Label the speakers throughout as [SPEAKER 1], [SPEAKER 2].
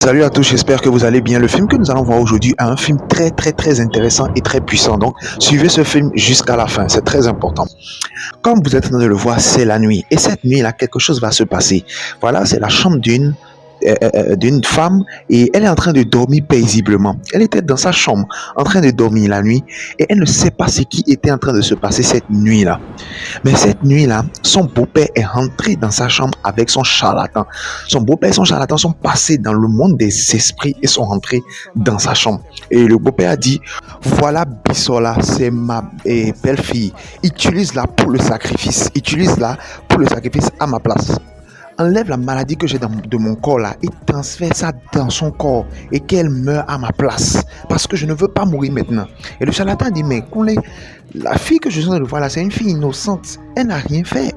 [SPEAKER 1] Salut à tous, j'espère que vous allez bien. Le film que nous allons voir aujourd'hui est un film très intéressant et très puissant. Donc, suivez ce film jusqu'à la fin, c'est très important. Comme vous êtes en train de le voir, c'est la nuit. Et cette nuit-là, quelque chose va se passer. Voilà, c'est la chambre d'une femme et elle est en train de dormir paisiblement. Elle était dans sa chambre en train de dormir la nuit et elle ne sait pas ce qui était en train de se passer cette nuit-là. Mais cette nuit-là, son beau-père est rentré dans sa chambre avec son charlatan. Son beau-père et son charlatan sont passés dans le monde des esprits et sont rentrés dans sa chambre. Et le beau-père a dit, voilà Bissola, c'est ma belle-fille. Utilise-la pour le sacrifice. Utilise-la pour le sacrifice à ma place. Enlève la maladie que j'ai de mon corps là et transfère ça dans son corps et qu'elle meure à ma place parce que je ne veux pas mourir maintenant. Et le charlatan dit, mais la fille que je suis en train de voir là, c'est une fille innocente, elle n'a rien fait.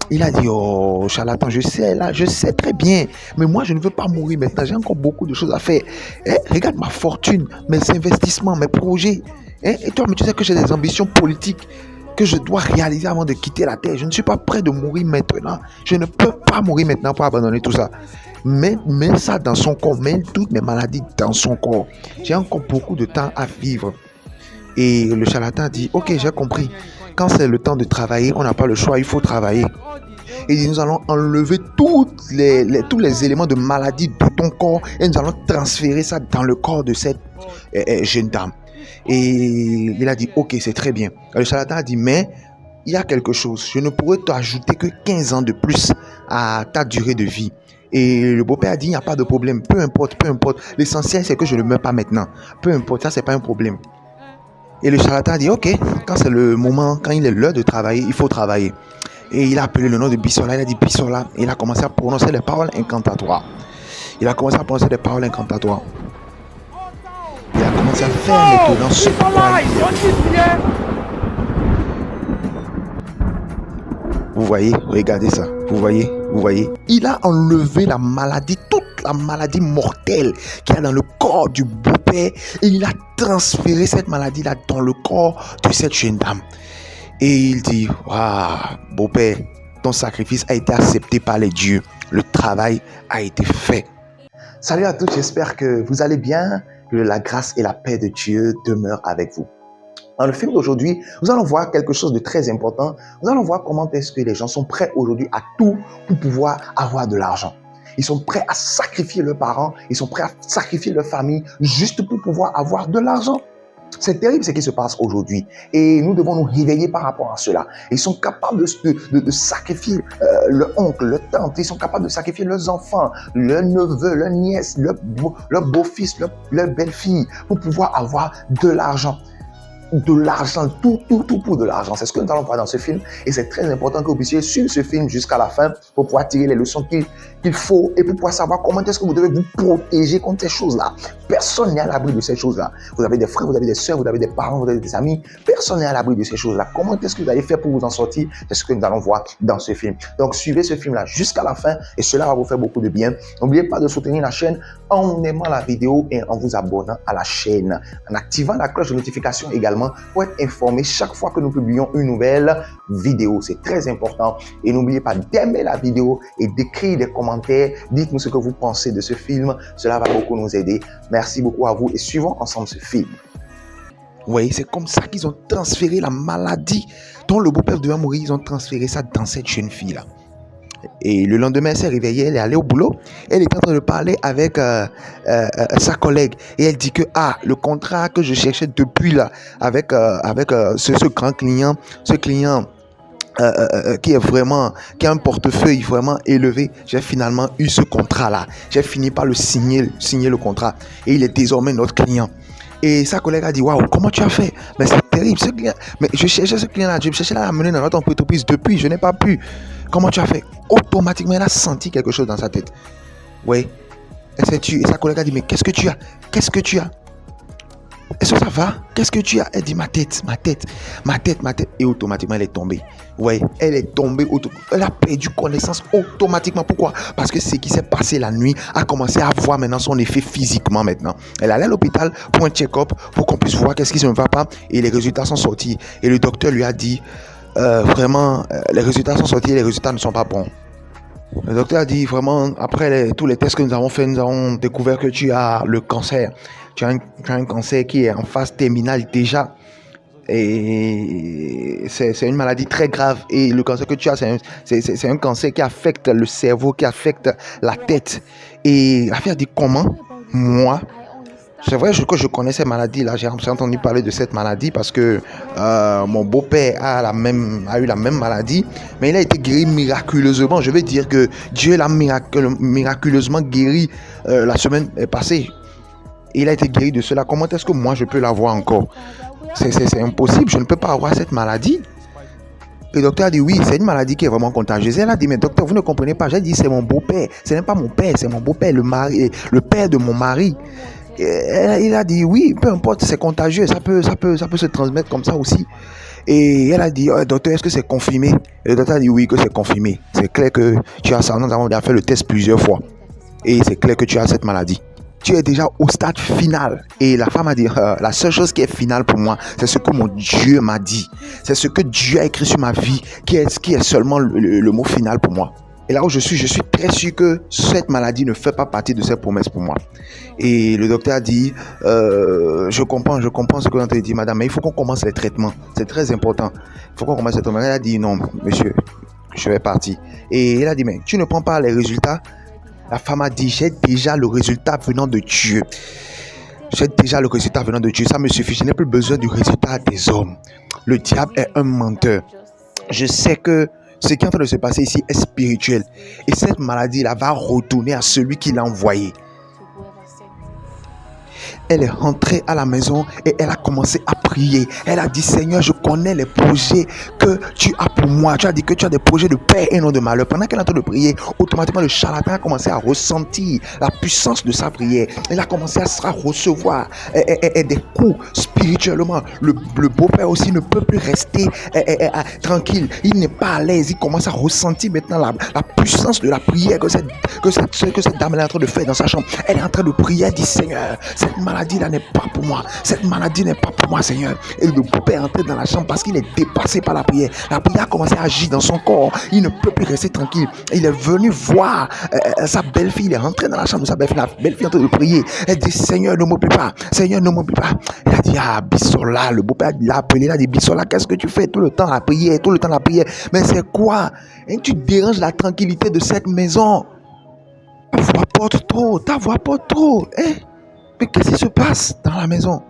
[SPEAKER 1] Il a dit, oh charlatan, je sais très bien, mais moi je ne veux pas mourir maintenant, j'ai encore beaucoup de choses à faire. Regarde ma fortune, mes investissements, mes projets. Et toi, mais tu sais que j'ai des ambitions politiques que je dois réaliser avant de quitter la terre. Je ne suis pas prêt de mourir maintenant. Je ne peux pas mourir maintenant pour abandonner tout ça. Mets ça dans son corps. Mets toutes mes maladies dans son corps. J'ai encore beaucoup de temps à vivre. Et le charlatan dit, ok, j'ai compris. Quand c'est le temps de travailler, on n'a pas le choix, il faut travailler. Il dit, nous allons enlever tous les éléments de maladie de ton corps et nous allons transférer ça dans le corps de cette jeune dame. Et il a dit, ok, c'est très bien. Le charlatan a dit, mais il y a quelque chose. Je ne pourrais t'ajouter que 15 ans de plus à ta durée de vie. Et le beau-père a dit, il n'y a pas de problème. Peu importe. L'essentiel, c'est que je ne meurs pas maintenant. Peu importe, ça, c'est pas un problème. Et le charlatan a dit, ok, quand c'est le moment, quand il est l'heure de travailler, il faut travailler. Et il a appelé le nom de Bissola. Il a dit, Bissola. Et il a commencé à prononcer les paroles incantatoires. Il a commencé à faire maintenant ce pourquoi vous voyez, regardez ça. Vous voyez. Il a enlevé la maladie, toute la maladie mortelle qu'il y a dans le corps du beau-père et il a transféré cette maladie-là dans le corps de cette jeune dame. Et il dit, waouh, beau-père, ton sacrifice a été accepté par les dieux. Le travail a été fait. Salut à tous, j'espère que vous allez bien, que la grâce et la paix de Dieu demeurent avec vous. Dans le film d'aujourd'hui, nous allons voir quelque chose de très important. Nous allons voir comment est-ce que les gens sont prêts aujourd'hui à tout pour pouvoir avoir de l'argent. Ils sont prêts à sacrifier leurs parents, ils sont prêts à sacrifier leur famille juste pour pouvoir avoir de l'argent. C'est terrible ce qui se passe aujourd'hui et nous devons nous réveiller par rapport à cela. Ils sont capables de sacrifier leur oncle, leur tante, ils sont capables de sacrifier leurs enfants, leurs neveux, leurs nièces, leurs beaux-fils, leurs belles-filles pour pouvoir avoir de l'argent. Tout pour de l'argent. C'est ce que nous allons voir dans ce film et c'est très important que vous puissiez suivre ce film jusqu'à la fin pour pouvoir tirer les leçons qu'il faut et pour pouvoir savoir comment est-ce que vous devez vous protéger contre ces choses-là. Personne n'est à l'abri de ces choses-là. Vous avez des frères, vous avez des soeurs, vous avez des parents, vous avez des amis. Personne n'est à l'abri de ces choses-là. Comment est-ce que vous allez faire pour vous en sortir? C'est ce que nous allons voir dans ce film. Donc suivez ce film-là jusqu'à la fin et cela va vous faire beaucoup de bien. N'oubliez pas de soutenir la chaîne en aimant la vidéo et en vous abonnant à la chaîne, en activant la cloche de notification également pour être informé chaque fois que nous publions une nouvelle vidéo. C'est très important. Et n'oubliez pas d'aimer la vidéo et d'écrire des commentaires. Dites-nous ce que vous pensez de ce film. Cela va beaucoup nous aider. Merci beaucoup à vous et suivons ensemble ce film. Vous voyez, c'est comme ça qu'ils ont transféré la maladie dont le beau-père devait mourir. Ils ont transféré ça dans cette jeune fille-là. Et le lendemain, elle s'est réveillée, elle est allée au boulot. Elle était en train de parler avec sa collègue. Et elle dit que, le contrat que je cherchais depuis là, avec ce grand client, qui a un portefeuille vraiment élevé, j'ai finalement eu ce contrat-là. J'ai fini par signer le contrat. Et il est désormais notre client. Et sa collègue a dit, waouh, comment tu as fait? Mais c'est terrible, ce client. Mais je cherchais ce client-là, je cherchais à l'amener dans notre entreprise depuis, je n'ai pas pu. Comment tu as fait? Automatiquement, elle a senti quelque chose dans sa tête. Oui. Et sa collègue a dit, mais qu'est-ce que tu as? Est-ce que ça va? Qu'est-ce que tu as? Elle dit, ma tête. Et automatiquement, elle est tombée. Oui, elle est tombée. Elle a perdu connaissance automatiquement. Pourquoi? Parce que ce qui s'est passé la nuit a commencé à avoir maintenant son effet physiquement maintenant. Elle allait à l'hôpital pour un check-up, pour qu'on puisse voir qu'est-ce qui ne va pas. Et les résultats sont sortis. Et le docteur lui a dit, les résultats sont sortis et les résultats ne sont pas bons. Le docteur a dit vraiment, après tous les tests que nous avons faits, nous avons découvert que tu as le cancer. Tu as un cancer qui est en phase terminale déjà. Et c'est une maladie très grave. Et le cancer que tu as, c'est un cancer qui affecte le cerveau, qui affecte la tête. Et la fille a dit, comment? Moi? C'est vrai que je connais cette maladie-là. J'ai entendu parler de cette maladie parce que mon beau-père a eu la même maladie, mais il a été guéri miraculeusement. Je veux dire que Dieu l'a miraculeusement guéri la semaine passée. Il a été guéri de cela. Comment est-ce que moi je peux l'avoir encore? C'est impossible. Je ne peux pas avoir cette maladie. Le docteur a dit oui, c'est une maladie qui est vraiment contagieuse. Elle a dit mais docteur, vous ne comprenez pas. J'ai dit c'est mon beau-père. Ce n'est pas mon père, c'est mon beau-père, le père de mon mari. Il a dit oui, peu importe, c'est contagieux, ça peut se transmettre comme ça aussi. Et elle a dit oh, docteur, est-ce que c'est confirmé? Et le docteur a dit oui, que c'est confirmé. C'est clair que tu as ça. Nous avons déjà fait le test plusieurs fois. Et c'est clair que tu as cette maladie. Tu es déjà au stade final. Et la femme a dit la seule chose qui est finale pour moi, c'est ce que mon Dieu m'a dit. C'est ce que Dieu a écrit sur ma vie qui est seulement le mot final pour moi. Et là où je suis très sûr que cette maladie ne fait pas partie de ses promesses pour moi. Et le docteur a dit, je comprends ce que vous avez dit, madame, mais il faut qu'on commence les traitements. C'est très important. Il faut qu'on commence les traitements. Elle a dit, non, monsieur, je vais partir. Et elle a dit, mais tu ne prends pas les résultats? La femme a dit, j'ai déjà le résultat venant de Dieu. J'ai déjà le résultat venant de Dieu. Ça me suffit. Je n'ai plus besoin du résultat des hommes. Le diable est un menteur. Je sais que ce qui est en train de se passer ici est spirituel. Et cette maladie-là va retourner à celui qui l'a envoyé. Elle est rentrée à la maison et elle a commencé à prier. Elle a dit, Seigneur, je connais les projets que tu as pour moi. Tu as dit que tu as des projets de paix et non de malheur. Pendant qu'elle est en train de prier, automatiquement le charlatan a commencé à ressentir la puissance de sa prière. Il a commencé à recevoir des coups spirituellement. Le beau-père aussi ne peut plus rester tranquille. Il n'est pas à l'aise. Il commence à ressentir maintenant la puissance de la prière que cette dame est en train de faire dans sa chambre. Elle est en train de prier. Elle dit, Seigneur, cette maladie-là n'est pas pour moi. Cette maladie n'est pas pour moi, Seigneur. Et le beau-père est entré dans la chambre parce qu'il est dépassé par la prière. La prière a commencé à agir dans son corps. Il ne peut plus rester tranquille. Il est venu voir sa belle-fille. Il est rentré dans la chambre de sa belle-fille. La belle-fille est en train de prier. Elle dit, Seigneur, ne m'oublie pas. Seigneur, ne m'oublie pas. Elle a dit, ah, Bissola. Le beau-père l'a appelé. Il a dit, Bissola, qu'est-ce que tu fais tout le temps à prier? Tout le temps à prier. Mais c'est quoi? Et tu déranges la tranquillité de cette maison. Ta voix porte trop. Hein? Mais qu'est-ce qui se passe dans la maison?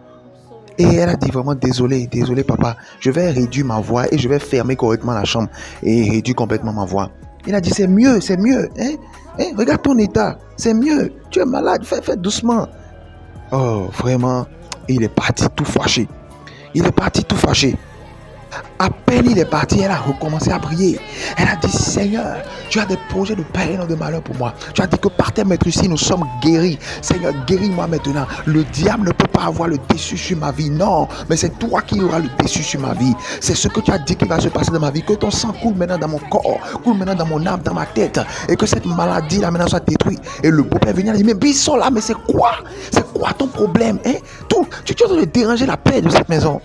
[SPEAKER 1] Et elle a dit vraiment désolé papa, je vais réduire ma voix et je vais fermer correctement la chambre et réduire complètement ma voix. Il a dit c'est mieux. Hein? Regarde ton état, c'est mieux. Tu es malade, fais doucement. Oh vraiment, il est parti tout fâché. À peine il est parti, elle a recommencé à prier. Elle a dit, Seigneur, tu as des projets de paix et non de malheur pour moi. Tu as dit que par tes maîtres ici, nous sommes guéris. Seigneur, guéris-moi maintenant. Le diable ne peut pas avoir le dessus sur ma vie. Non, mais c'est toi qui auras le dessus sur ma vie. C'est ce que tu as dit qui va se passer dans ma vie. Que ton sang coule maintenant dans mon corps, coule maintenant dans mon âme, dans ma tête. Et que cette maladie-là maintenant soit détruite. Et le beau-père vient et dit, mais Bissola, mais c'est quoi? C'est quoi ton problème? Hein? Tu es en train de déranger la paix de cette maison.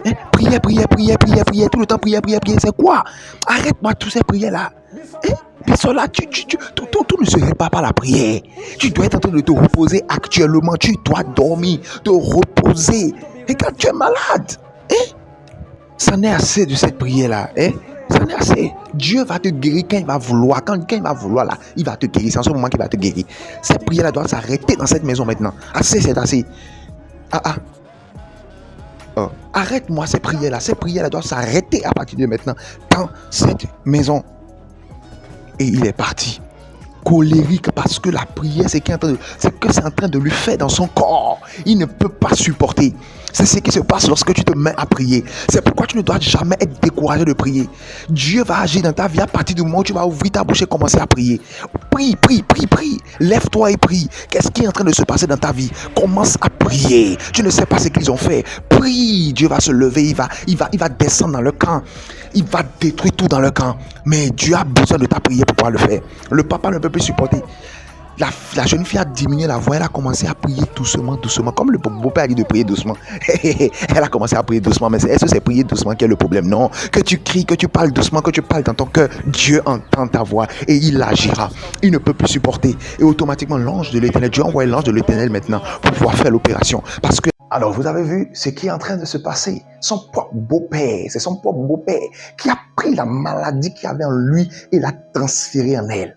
[SPEAKER 1] Hein? Prière, tout le temps, prière, c'est quoi? Arrête-moi toutes ces prières-là. Hein? Bissola, tout ne se répare pas la prière. Tu dois être en train de te reposer actuellement. Tu dois dormir, te reposer. Et quand tu es malade, hein? Ça n'est assez de cette prière-là. Hein? Ça n'est assez. Dieu va te guérir quand il va vouloir. Quand il va vouloir, là, il va te guérir. C'est en ce moment qu'il va te guérir. Cette prière-là doit s'arrêter dans cette maison maintenant. Assez, c'est assez. Oh. Arrête-moi ces prières-là. Ces prières-là doivent s'arrêter à partir de maintenant dans cette maison. Et il est parti. Colérique parce que la prière, c'est en train de lui faire dans son corps. Il ne peut pas supporter. C'est ce qui se passe lorsque tu te mets à prier. C'est pourquoi tu ne dois jamais être découragé de prier. Dieu va agir dans ta vie à partir du moment où tu vas ouvrir ta bouche et commencer à prier. Prie. Lève-toi et prie. Qu'est-ce qui est en train de se passer dans ta vie? Commence à prier. Tu ne sais pas ce qu'ils ont fait. Prie. Dieu va se lever. Il va descendre dans le camp. Il va détruire tout dans le camp. Mais Dieu a besoin de ta prière pour pouvoir le faire. Le papa ne peut plus supporter. La jeune fille a diminué la voix, elle a commencé à prier doucement, doucement. Comme le beau-père a dit de prier doucement. Elle a commencé à prier doucement, mais est-ce que c'est prier doucement qui est le problème? Non, que tu cries, que tu parles doucement, que tu parles dans ton cœur, Dieu entend ta voix et il agira. Il ne peut plus supporter. Et automatiquement, l'ange de l'Éternel, Dieu envoie l'ange de l'Éternel maintenant pour pouvoir faire l'opération. Parce que, alors vous avez vu ce qui est en train de se passer. Son propre beau-père, c'est son propre beau-père qui a pris la maladie qu'il avait en lui et l'a transférée en elle.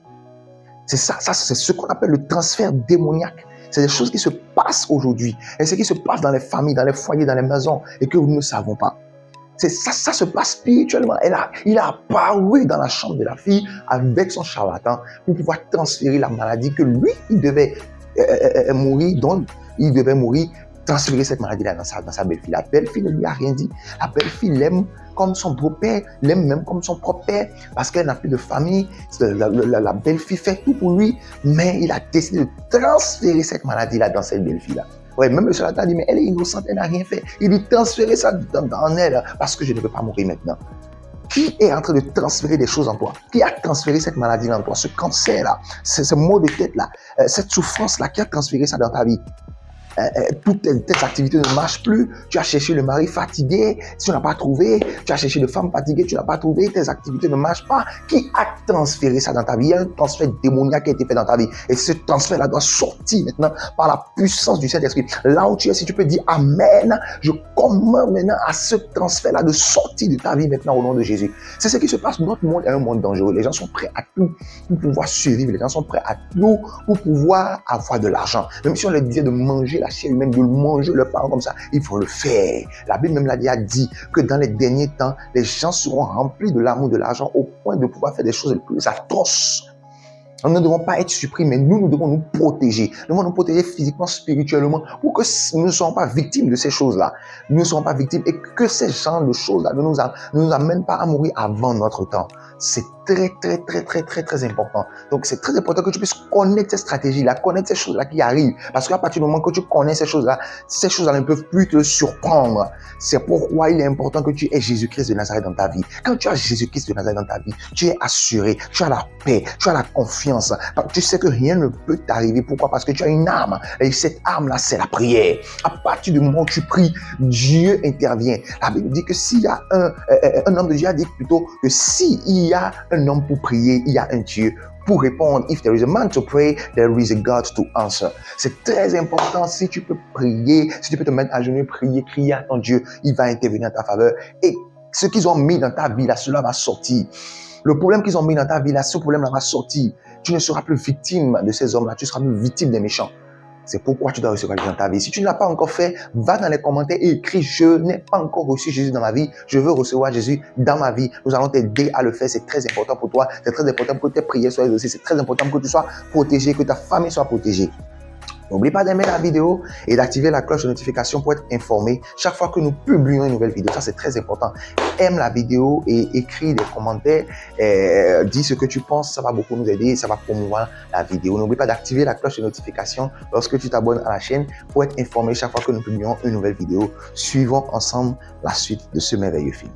[SPEAKER 1] C'est ça, c'est ce qu'on appelle le transfert démoniaque. C'est des choses qui se passent aujourd'hui. Et ce qui se passe dans les familles, dans les foyers, dans les maisons, et que nous ne savons pas. C'est ça, ça se passe spirituellement. Il a apparu dans la chambre de la fille avec son charlatan pour pouvoir transférer la maladie que lui, il devait mourir, dont il devait mourir, transférer cette maladie-là dans sa belle-fille. La belle-fille ne lui a rien dit. La belle-fille l'aime comme son beau-père, l'aime même comme son propre père, parce qu'elle n'a plus de famille. La belle-fille fait tout pour lui, mais il a décidé de transférer cette maladie-là dans cette belle-fille-là. Ouais, même le charlatan dit, mais elle est innocente, elle n'a rien fait. Il dit, transférer ça dans elle, parce que je ne peux pas mourir maintenant. Qui est en train de transférer des choses en toi? Qui a transféré cette maladie en toi? Ce cancer-là, ce maux de tête-là, cette souffrance-là, qui a transféré ça dans ta vie? Toutes tes activités ne marchent plus, tu as cherché le mari fatigué, tu n'as pas trouvé, tu as cherché de femme fatiguée, tu n'as pas trouvé, tes activités ne marchent pas. Qui a transféré ça dans ta vie? Il y a un transfert démoniaque qui a été fait dans ta vie. Et ce transfert-là doit sortir maintenant par la puissance du Saint-Esprit. Là où tu es, si tu peux dire Amen, je commande maintenant à ce transfert-là de sortir de ta vie maintenant au nom de Jésus. C'est ce qui se passe. Notre monde est un monde dangereux. Les gens sont prêts à tout pour pouvoir survivre. Les gens sont prêts à tout pour pouvoir avoir de l'argent. Même si on leur disait de manger la chair humaine, de le manger le pain comme ça, il faut le faire. La Bible même l'a dit que dans les derniers temps, les gens seront remplis de l'amour de l'argent au point de pouvoir faire des choses les plus atroces. Nous ne devons pas être surpris, mais nous devons nous protéger. Nous devons nous protéger physiquement, spirituellement, pour que nous ne soyons pas victimes de ces choses-là. Nous ne soyons pas victimes et que ces genres de choses-là ne nous amènent pas à mourir avant notre temps. C'est très important. Donc, c'est très important que tu puisses connaître ces stratégies-là, connaître ces choses-là qui arrivent. Parce qu'à partir du moment que tu connais ces choses-là ne peuvent plus te surprendre. C'est pourquoi il est important que tu aies Jésus-Christ de Nazareth dans ta vie. Quand tu as Jésus-Christ de Nazareth dans ta vie, tu es assuré, tu as la paix, tu as la confiance. Tu sais que rien ne peut t'arriver. Pourquoi? Parce que tu as une âme. Et cette âme-là, c'est la prière. À partir du moment où tu pries, Dieu intervient. La Bible dit que s'il y a un homme de Dieu a dit plutôt que s'il y a un homme pour prier, il y a un Dieu pour répondre. If there is a man to pray, there is a God to answer. C'est très important. Si tu peux prier, si tu peux te mettre à genoux, prier, crier à ton Dieu, il va intervenir en ta faveur. Et ce qu'ils ont mis dans ta vie, là, cela va sortir. Le problème qu'ils ont mis dans ta vie, là, ce problème-là va sortir. Tu ne seras plus victime de ces hommes-là, tu seras plus victime des méchants. C'est pourquoi tu dois recevoir Jésus dans ta vie. Si tu ne l'as pas encore fait, va dans les commentaires et écris « Je n'ai pas encore reçu Jésus dans ma vie. Je veux recevoir Jésus dans ma vie. » Nous allons t'aider à le faire. C'est très important pour toi. C'est très important que tes prières soient exaucées. C'est très important que tu sois protégé, que ta famille soit protégée. N'oublie pas d'aimer la vidéo et d'activer la cloche de notification pour être informé chaque fois que nous publions une nouvelle vidéo. Ça, c'est très important. Aime la vidéo et écris des commentaires. Dis ce que tu penses. Ça va beaucoup nous aider et ça va promouvoir la vidéo. N'oublie pas d'activer la cloche de notification lorsque tu t'abonnes à la chaîne pour être informé chaque fois que nous publions une nouvelle vidéo. Suivons ensemble la suite de ce merveilleux film.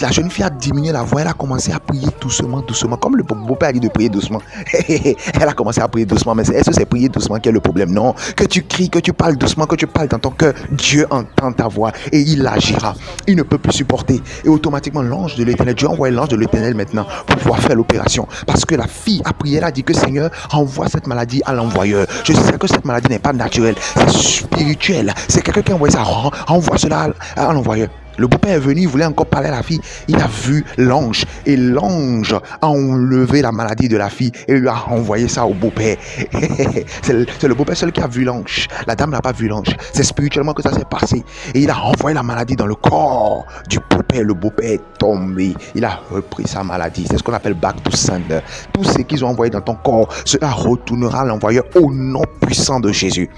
[SPEAKER 1] La jeune fille a diminué la voix, elle a commencé à prier doucement, doucement. Comme le beau-père a dit de prier doucement. Elle a commencé à prier doucement, mais est-ce que c'est prier doucement qui est le problème? Non, que tu cries, que tu parles doucement, que tu parles dans ton cœur, Dieu entend ta voix et il agira. Il ne peut plus supporter. Et automatiquement, l'ange de l'Éternel, Dieu envoie l'ange de l'Éternel maintenant pour pouvoir faire l'opération. Parce que la fille a prié, elle a dit que Seigneur, envoie cette maladie à l'envoyeur. Je sais que cette maladie n'est pas naturelle, c'est spirituel. C'est quelqu'un qui envoie ça, envoie cela à l'envoyeur. Le beau-père est venu, il voulait encore parler à la fille. Il a vu l'ange et l'ange a enlevé la maladie de la fille et lui a envoyé ça au beau-père. C'est le beau-père seul qui a vu l'ange. La dame n'a pas vu l'ange. C'est spirituellement que ça s'est passé. Et il a envoyé la maladie dans le corps du beau-père. Le beau-père est tombé. Il a repris sa maladie. C'est ce qu'on appelle back to sender. Tout ce qu'ils ont envoyé dans ton corps, cela retournera à l'envoyeur au nom puissant de Jésus.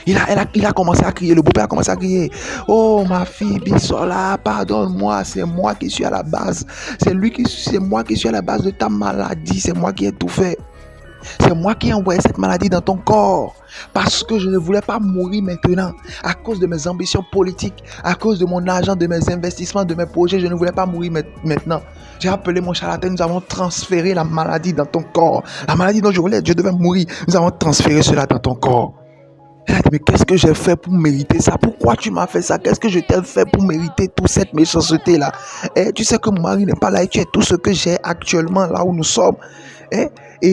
[SPEAKER 1] Il a commencé à crier, le beau-père a commencé à crier. Oh ma fille Bisola, pardonne-moi, c'est moi qui suis à la base. C'est moi qui suis à la base de ta maladie, c'est moi qui ai tout fait. C'est moi qui ai envoyé cette maladie dans ton corps. Parce que je ne voulais pas mourir maintenant. À cause de mes ambitions politiques, à cause de mon argent, de mes investissements, de mes projets, je ne voulais pas mourir maintenant. J'ai appelé mon charlatan, nous avons transféré la maladie dans ton corps. La maladie dont je devais mourir, nous avons transféré cela dans ton corps. Elle a dit, mais qu'est-ce que j'ai fait pour mériter ça? Pourquoi tu m'as fait ça? Qu'est-ce que je t'ai fait pour mériter toute cette méchanceté-là? Et tu sais que mon mari n'est pas là et tu es tout ce que j'ai actuellement là où nous sommes. Et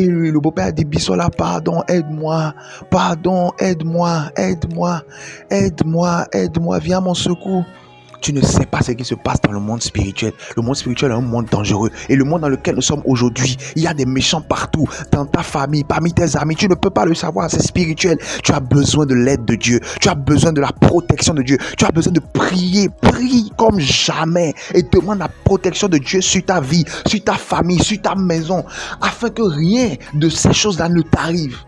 [SPEAKER 1] le beau-père a dit, Bisola, pardon, aide-moi, pardon, aide-moi, aide-moi, aide-moi, aide-moi, viens à mon secours. Tu ne sais pas ce qui se passe dans le monde spirituel. Le monde spirituel est un monde dangereux. Et le monde dans lequel nous sommes aujourd'hui, il y a des méchants partout. Dans ta famille, parmi tes amis. Tu ne peux pas le savoir, c'est spirituel. Tu as besoin de l'aide de Dieu. Tu as besoin de la protection de Dieu. Tu as besoin de prier. Prie comme jamais. Et demande la protection de Dieu sur ta vie, sur ta famille, sur ta maison. Afin que rien de ces choses-là ne t'arrive.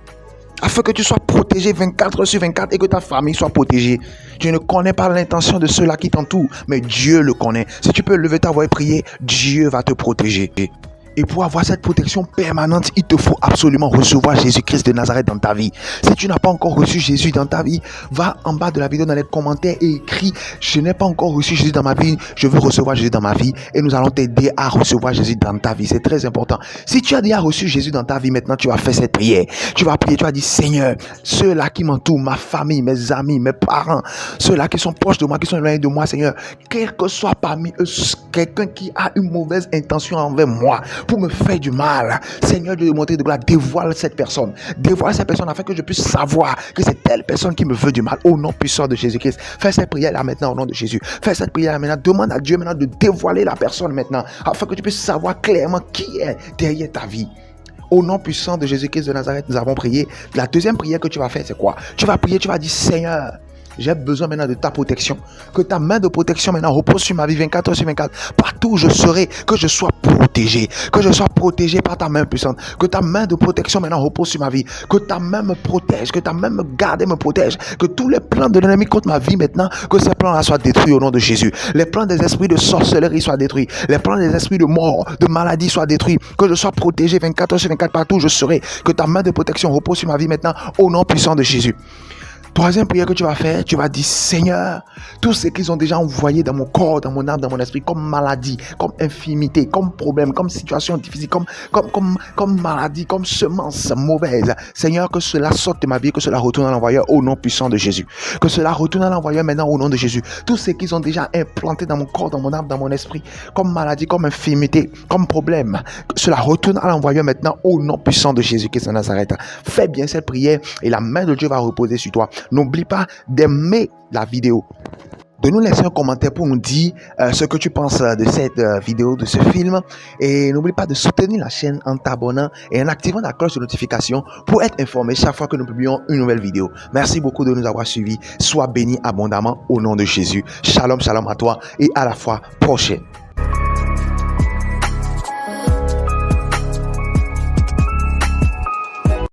[SPEAKER 1] Afin que tu sois protégé 24 heures sur 24 et que ta famille soit protégée. Tu ne connais pas l'intention de ceux-là qui t'entourent, mais Dieu le connaît. Si tu peux lever ta voix et prier, Dieu va te protéger. Et pour avoir cette protection permanente, il te faut absolument recevoir Jésus-Christ de Nazareth dans ta vie. Si tu n'as pas encore reçu Jésus dans ta vie, va en bas de la vidéo dans les commentaires et écris « Je n'ai pas encore reçu Jésus dans ma vie, je veux recevoir Jésus dans ma vie. » Et nous allons t'aider à recevoir Jésus dans ta vie. C'est très important. Si tu as déjà reçu Jésus dans ta vie, maintenant tu vas faire cette prière. Tu vas prier, tu vas dire « Seigneur, ceux-là qui m'entourent, ma famille, mes amis, mes parents, ceux-là qui sont proches de moi, qui sont éloignés de moi, Seigneur, quel que soit parmi eux quelqu'un qui a une mauvaise intention envers moi, pour me faire du mal, Seigneur Dieu de montrer de gloire, dévoile cette personne afin que je puisse savoir que c'est telle personne qui me veut du mal, au nom puissant de Jésus-Christ. Fais cette prière là maintenant au nom de Jésus. Fais cette prière là maintenant. Demande à Dieu maintenant de dévoiler la personne maintenant, afin que tu puisses savoir clairement qui est derrière ta vie. Au nom puissant de Jésus-Christ de Nazareth, nous avons prié. La deuxième prière que tu vas faire, c'est quoi? Tu vas prier, tu vas dire Seigneur, j'ai besoin maintenant de ta protection. Que ta main de protection maintenant repose sur ma vie 24 heures sur 24. Partout où je serai, que je sois protégé. Que je sois protégé par ta main puissante. Que ta main de protection maintenant repose sur ma vie. Que ta main me protège. Que ta main me garde et me protège. Que tous les plans de l'ennemi contre ma vie maintenant, que ces plans-là soient détruits au nom de Jésus. Les plans des esprits de sorcellerie soient détruits. Les plans des esprits de mort, de maladie soient détruits. Que je sois protégé 24 heures sur 24 partout où je serai. Que ta main de protection repose sur ma vie maintenant au nom puissant de Jésus. Troisième prière que tu vas faire, tu vas dire Seigneur, tous ceux qu'ils ont déjà envoyé dans mon corps, dans mon âme, dans mon esprit, comme maladie, comme infirmité, comme problème, comme situation difficile, comme maladie, comme semence mauvaise. Seigneur, que cela sorte de ma vie, que cela retourne à l'envoyeur au nom puissant de Jésus. Que cela retourne à l'envoyeur maintenant au nom de Jésus. Tous ceux qu'ils ont déjà implanté dans mon corps, dans mon âme, dans mon esprit, comme maladie, comme infirmité, comme problème, que cela retourne à l'envoyeur maintenant au nom puissant de Jésus-Christ de Nazareth. Fais bien cette prière et la main de Dieu va reposer sur toi. N'oublie pas d'aimer la vidéo, de nous laisser un commentaire pour nous dire ce que tu penses de cette vidéo, de ce film. Et n'oublie pas de soutenir la chaîne en t'abonnant et en activant la cloche de notification pour être informé chaque fois que nous publions une nouvelle vidéo. Merci beaucoup de nous avoir suivis. Sois béni abondamment au nom de Jésus. Shalom, shalom à toi et à la fois prochaine.